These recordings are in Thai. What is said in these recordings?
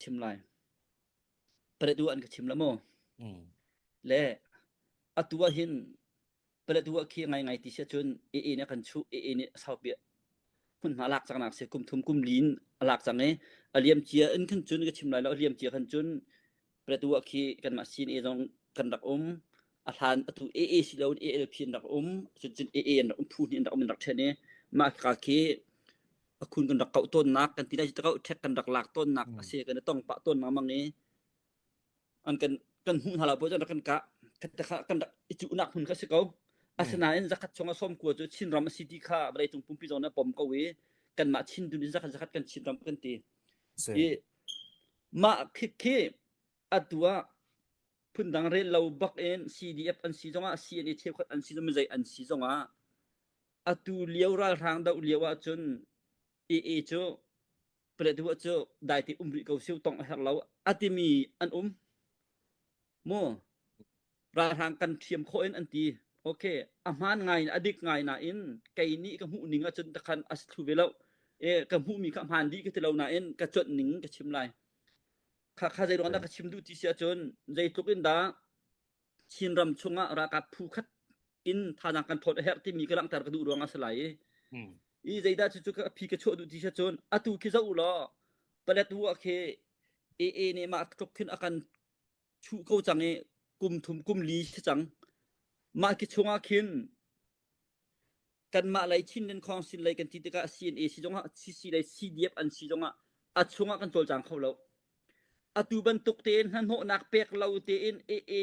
ชิมลายประตูอันกะชิมละโมและอตัวหินประตูขี้ไงติเสียจนเอเนี่ยกันชุเอเนี่ยซาวเปียหุ่นหาลักจังนักเสียกุมทุมกุมลีนลักจังไงอเลียมเจียอันคันจุนกะชิมลายแล้วอเลียมเจียคันจุนประตูขี้กันมาซีนจงกันดักอาทานอตุเอสิแล้วเอพินดักจุนเอดักพูนี่ดักมันดักเทเนี่ยมากะขี้คุณกันดักเกาต้นนักกันที่ได้จะเกาแท็กกันดักหลักต้นนักเสียกันต้องปะต้นมามังนี้อันกันหุ่นหาเราบ่จังกันกะกันจุนักหุ่นก็สิเกาอาสนาจักคัดชงส้มกลัวจะชินรำสิติค่าบ่ได้ตรงปุ่มพี่จอนะปอมก็เวกันมาชินดุนจักคัดกันชินรำกันตีมาคิอัตัวพุ่นดังเรเราบักเอ็น CDF อันซีจงอ่ะ CNA เทพอันซีจงไม่ใช่อันซีจงอ่ะอตูเลี้ยวราทางดาวเลี้ยวจนเอโจประตูโจได้ที่ริเกาซิวต้องให้เราอติมีอันโมราทางกันเทียมโคเอ็นอันตีโอเคอาหารไงอดิกไงนะอินไกนี้กับหูหนิงจนตะคันอัสทูเวลกับหูมีคำหานดีก็ที่เรานะอินกระจดหนิงกระชิมลายข้าใจร้อนกระชิมดูที่เสียจนใจทุกอินดาชินรำชงะรากับผู้คัดอินทางกันพอดแฮที่มีกำลังแต่กระดูรวงอาศัยอีใจได้จุกพี่กระโชดูที่เสียจนอตูคิดจะอุลาประเด็นตัวเคเนี่ยมาครบขึ้นอาการชูเข้าจังกุมทุมกุมลีจังมาคิดชงอาคินกันมาไหลชินเล่นคองสินไหลกันที่ตะกะ CNA สิจงอ่ะซีไหล CDF อันสิจงอ่ะอัดชงอ่ะกันโจจังเข้าแล้วอตูบันตุกเตนหันโหนักเปกเราเตน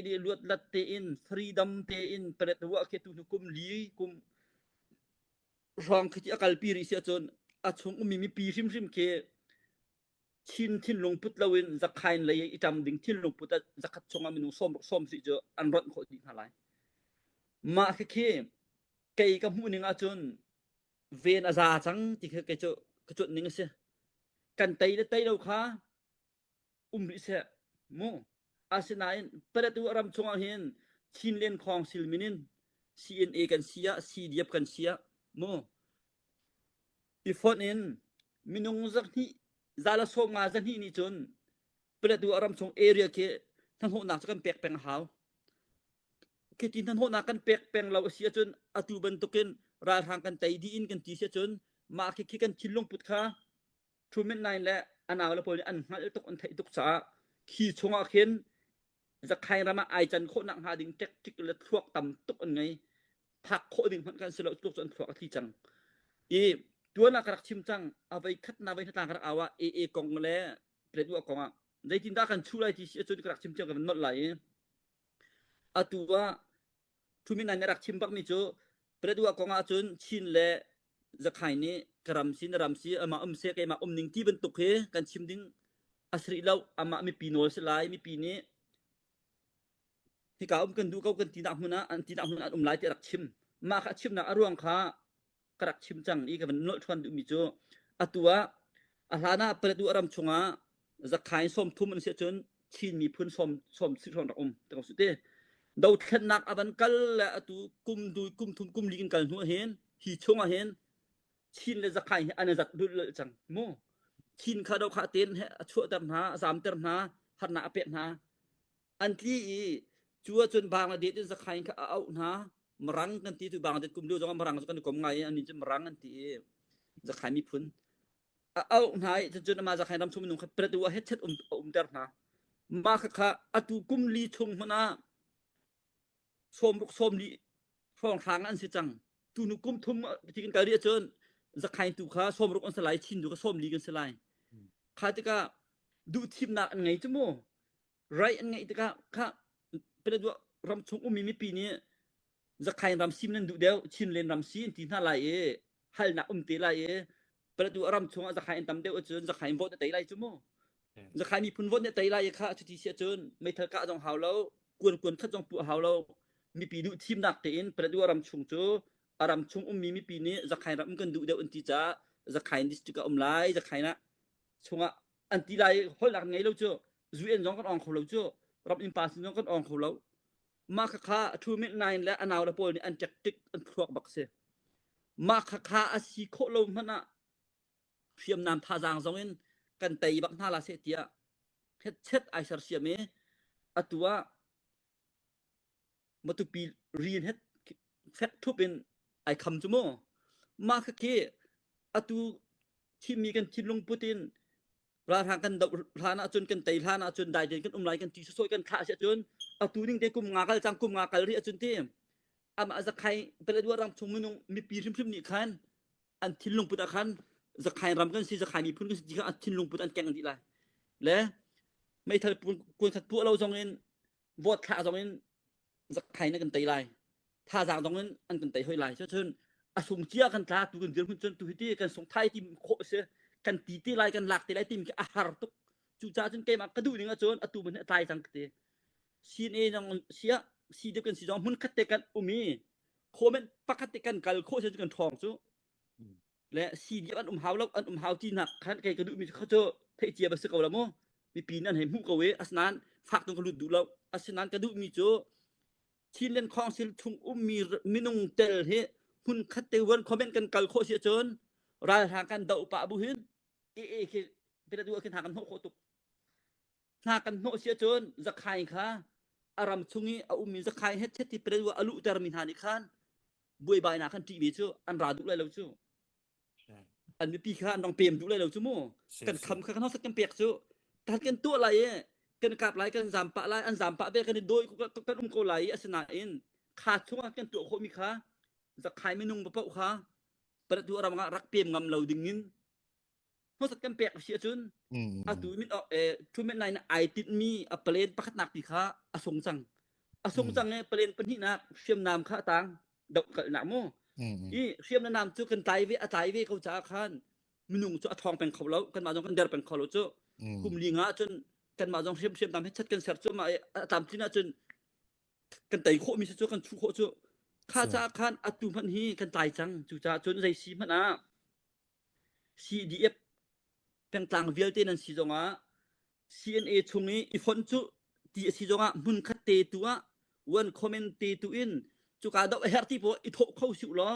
ดีลวดลัดเตนฟรีดัมเตนประเด็นว่าเคตุนกุมลีกุมรองคิดอากาลปีริเสียจนอัดชงมีปีริมเคชินที่ลงพุทธลวินจะใครเลยอีจำดิ่งที่ลงพุทธจะคัดชงมินุส้มสิเจออันร้อนขอดีหาไรมาแค่เกยกับหูนึงอาจนเวนอาซาจังที่เคยกระจุดนึงเสียกันไตเราค่ะริเสียโมอาเซนายประตูรำชงอาเห็นชินเล่นของซิลมินิน CNA กันเสีย CDF กันเสียโมอีฟอนเอ็นมินุงจักที่ซาลาส่งมาจันที่นี่จนประตูอารมณ์ส่งเอเรียเคทั้งหัวหนักกันเปียกแปงหาวเคตินทั้งหัวหนักกันเปียกแปงเราเสียจนอตูบันตุกินราทางกันไตดีอินกันตีเสียจนมาเคกันชินลงปุดค่ะทูเมนไนและอันเอาละพออันหันตกอันไทยตกสาขี่ชงอาเข็นจะใครรามาไอจันโคนักหาดิ่งเจ็กจิกและทวกต่ำตกอันไงผักโคดิ่งพันกันสลับตกจนทวกที่จังตัวนักรักชิมจังเอาไปคัดนาไปทางกระเอาว่ากองแล้วเปรตว่ากองอ่ะในจินตากันชูไรที่จนกระชิมจังกันหมดไหลอะตัวทุมินันรักชิมปักมิโจเปรตว่ากองอ่ะจนชินและจะขายนี้กระรำซีมาเสกมานิงที่บรรทุกเหกันชิมดิ้งอัศริเรามามีปีโนสลายมีปีนี้ที่เขากันดูเขากันตีนักมุนะอันตีนักมุนะหลายที่รักชิมมาขัดชิมนักอารวงค้ากระชิมจังอีกมันโนชวนดูมิโจอะตัวอาลานาประตูอารมชงะจะขายส้มทุ่มมันเสียจนชินมีพื้นส้มสิทองรักแต่ก็สุดเด้ดาวเทนนักอบันกัลและอะตัวกุมทุ่มกุมลีกันกันหัวเห็นหีชงเห็นชินเลยจะขายอันนั้นจะดูเลยจังโมชินขาดาวขาเต็นชั่วเติมหา3เติมหาหันหน้าเปลี่ยนหาอันที่จัวจนบางละเดียดจะขายเอาหามรังกันที่ตัวบางเด็กกลุ่มเดียวจะมรังกันกลุ่มไงอันนี้จะมรังกันที่จะขายมีพื้นเอาหายจนมาจะขายน้ำชุ่มนุ่งประตูเฮ็ดเช็ดเดิมนะมาค่ะอตูกุมลีชงมาส้มลีช่องทางอันสิจังตูนุกุมทุ่มที่กันการเรียจนจะขายตูขาส้มรุกอันสลายชินดูก็ส้มลีกันสลายข้าจะก็ดูทีมหนักอันไงจ้ะโมไรอันไงจะก็ข้าประตูรำชงมีปีนี้จะขายรำซิมนั่นดูเดียวชินเล่นรำซีนที่น่าไหลฮัลนักตีไหลประตูอารมณ์ชงจะขายตำเดียวจนจะขายโวดตีไหลจุ่มจะขายมีพื้นโวดตีไหลค่ะชุดที่เสียจนไม่เท่ากับจงหาวแล้วกวนขัดจงปูหาวแล้วมีปีดูทีมหนักเต็นประตูอารมณ์ชงจูอารมณ์ชงมีปีนี้จะขายรำกันดูเดียวอันที่จะขายดิสติกไหลจะขายนะชงอันที่ไหลห้อยหลักไงแล้วจูจูเอ็นจงกันอ่องเขาแล้วจูรับอิมพาสจงกันอ่องเขาแล้วมาค่ะทูมิดไนน์และอันเอาละพอนี่อันจักติกอันครัวบักเสมาค่ะอาศิโคลมมันน่ะเพียมนามทาจางซองเงินกันไตบักหน้าลาเสเตีย เฮ็ดเช็ดไอซาร์เซียเมอตัวมาตุปีเรียนเฮ็ดเฟกทุเป็นไอคำจุโมมาคเคอตูที่มีกันทินลงปูตินราทางกันรานาจนกันไตรานาจนได้เดินกันไหลกันตีซอยกันขาเสียจนอตูนิ่งได้กุมงากลจังกุมงากลเรียจนเต็มอามาจะใครเป็นตัวรำชงมนุงมีปีริมๆนี่คันอันทินลงปุตคันจะใครรำกันสิจะใครมีพุ่นกันสิจะอันทินลงปุตอันแกงดีไรและไม่ทันกวนขัดพวกเราจงเงินวอดขาจงเงินจะใครนั่นกันไตไรถ้าจางจงเงินอันกันไตห้อยไรเชิญอสงเจียกันตาตุกันเดือนจนตุที่กันสงไทยที่โคเสียกันตีที่ไรกันหลักที่ไรที่มีอาหารตุกจูจ่าจนเกมกระดูนึงจนอตูมันตายจังเตซีนเอยังเสียซีเดียวกันสีจอมมันคัดเตกันอุมีโคเมนปักคัดเตกันกัลโคเสียจนกันทองซุและซีเดียวอันหาวแล้วอันหาวที่หนักคันไกกระดูมีเขาเจอเทเจียบสึกเอาละโมมีปีนั้นเห็นหุ้มกเวอัสนานฝากตรงกระดูดูแล้วอัสนานกระดูมีโจที่เล่นคองซิลทุงมีมินุงเตลเฮหุ่นคัดเตวันคอมเมนต์กันกัลโคเสียจนรายทางกันเดาปะบุหินเอคือเป็นตัวขึ้นทางกันโหโคตุกทางกันโหเสียจนจะใครคะอารามชุงีเอามีจะใครเฮ็ดที่เป็นตัวอลุตรมินหานิคันบุยบายนาคันทีวีจูอันราดุเลยแล้วจูอันมีปีคันต้องเปลี่ยนดุเลยแล้วจูโมกันคำคันเฮาสักกันเปียกจูทันกันตัวไหลกันกลับไหลกันสามปะไหลอันสามปะเบกันโดยกันโกไหลอัสนาเอ็นขาดช่วงกันตัวโคมีคะจะใครไม่นุ่งปะเปาคะประตูเรารักเปียมงำเราดึงงินเฮาสักกันเปียกเสียจนอะตูมินทุเม็ดในไอติดมีอะเปลนปักนักติคะอะสงสังเนี่ยเปลนปนหินักเสียมนามคะตังดอกกะนะโมอีเสียมนามจุกันไตเวอะไตเวเขาจาคันมินุ่งจุอะทองเป็นเขาแล้วกันมาจงกันเดรเป็นเขาแล้วจุกุมลิงะจนกันมาจงเสียมตามให้ชัดกันเสร็จจุมาตามที่น่ะจนกันไตโคมีจุกันชุโคจุข้าจาคันอะตูพันฮีกันตายจังจุจาจนใจซีมันนะ CDF เป็นต่างเวลเตนันสิจงอ่ะ CNA ชงนี้อีฟอนจุที่สิจงอ่ะมุนคัดเตตัววันคอมเมนต์เตตัวอินจุกาดอกเฮร์ที่พออีทเข้าสิล้อ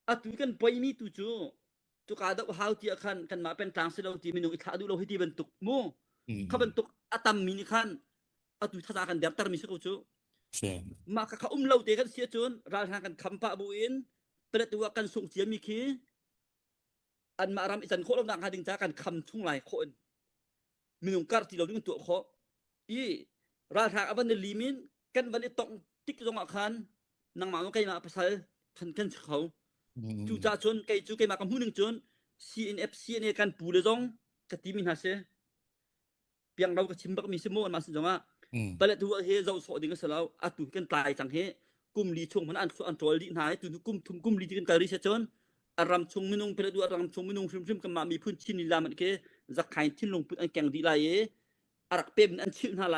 อะตุกันไปมีตุจุกาดอกฮาวที่คันกันมาเป็นต่างสิเราที่มินุอีทาดูเราให้ที่บรรทุกโมเขาบรรทุกอะตัมมินิคันอะตุท่ากันเดร์ตร์มิสกุจุมาเขาเราเตกันเสียจนราทางกันคำปะบุอินเป็นตัวกันส่งเสียมีคีอันมารำอิสันโคลนังหาดึงจากกันคำทุ่งหลายคนมีหนุ่มกัดที่เราดึงตัวเขาอีราทางอบันเดลีมินกันวันนี้ต้องติ๊กตรงอาคารนางหมาต้องไกมาภาษากันเขาจูจ่าจนไกจูไกมากับผู้หนึ่งจน CNF CNA กันปูเลยจงกติมินหาเสเพียงเราก็ชิมบักมีสมอนมาสิจงอ่ะแต่ละตัวเฮเราสอดึงกันเสร็จแล้วอาตุกันตายจังเฮกุมลีช่วงมันอันตัวลีหายตุกุมทุ่มกุมลีที่กันการิเชจนอารามชงมินุงเป็นตัวอารามชงมินุงฟิมกันมามีพื้นที่นิลามันเกจะใครที่ลงพื้นอันแกงดีไรอารักเป็นอันชื่อหาไร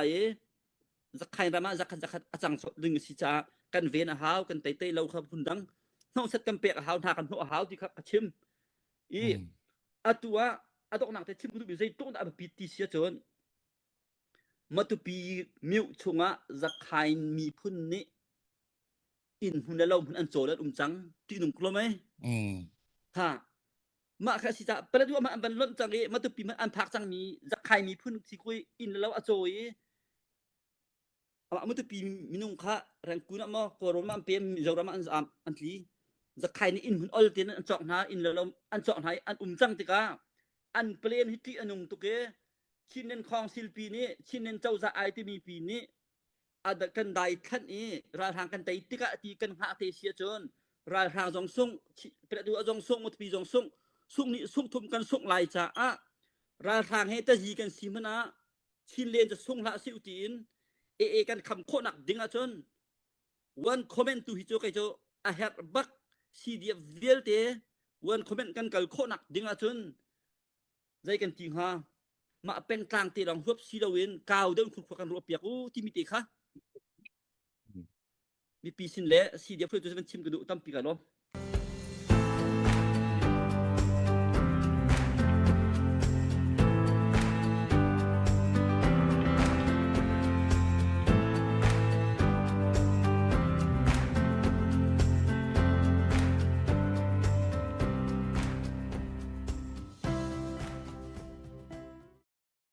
จะใครรามาจะขันอาจารย์ดึงสิจ้ากันเวนหาวกันเตะเราครับพุ่นดังน้องเสร็จกันเปียกหาวทากันหัวหาวที่ครับชิมอีอัตัวอัตกนักแต่ชิมกุตุบิใจต้นอับปีติเสียจนมาตุปีมิวชงะจะใครมีพื้นนี้อินหุ่นเราหุ่นอันโจแล้วจังที่หนุ่มกลัวไหมฮะมาค่ะสิจ้าประเดี๋ยวมาอันบันล้นจังมาตุปีมันอันพักจังมีจะใครมีพื้นที่คุยอินแล้วอโจยมาตุปีมินุ่งค่ะแรงกูนะมาโคโรมาเปียมจอรามาอันที่จะใครนี่อินหุ่นอลเตียนอันจอกหาอินแล้วอันจอกหายอันจังติกาอันเปลี่ยนฮิตที่อันนุ่งตุเกชินเนนคองซิลปีนี้ชินเนนเจ้าจะไอที่มีปีนี้อาดกันได้ขั้นนี้ราทางกันไตติกะตีกันหาเตเสียจนราทางจงส่งประตูจงส่งมุตปีจงส่งนี่ส่งทุมกันส่งลายจ้าราทางให้ตะยีกันสิมนะชินเลนจะส่งละสิวตีนเอกันคำโคนักดิงจนวันคอมเมนต์ตุฮิโจไกโจอาเฮร์บักซีเดียเวลเตวันคอมเมนต์กันกัลโคนักดิงจนใจกันจริงฮะมาเป็นกลางตีรองหัวซีดาวินกาวเดินขุดกันรัวเปียกที่มีตีค่ะมีปีสินเละซีเดียเพื่อจะเป็นชิมกระดูกตั้มปีกันเนาะ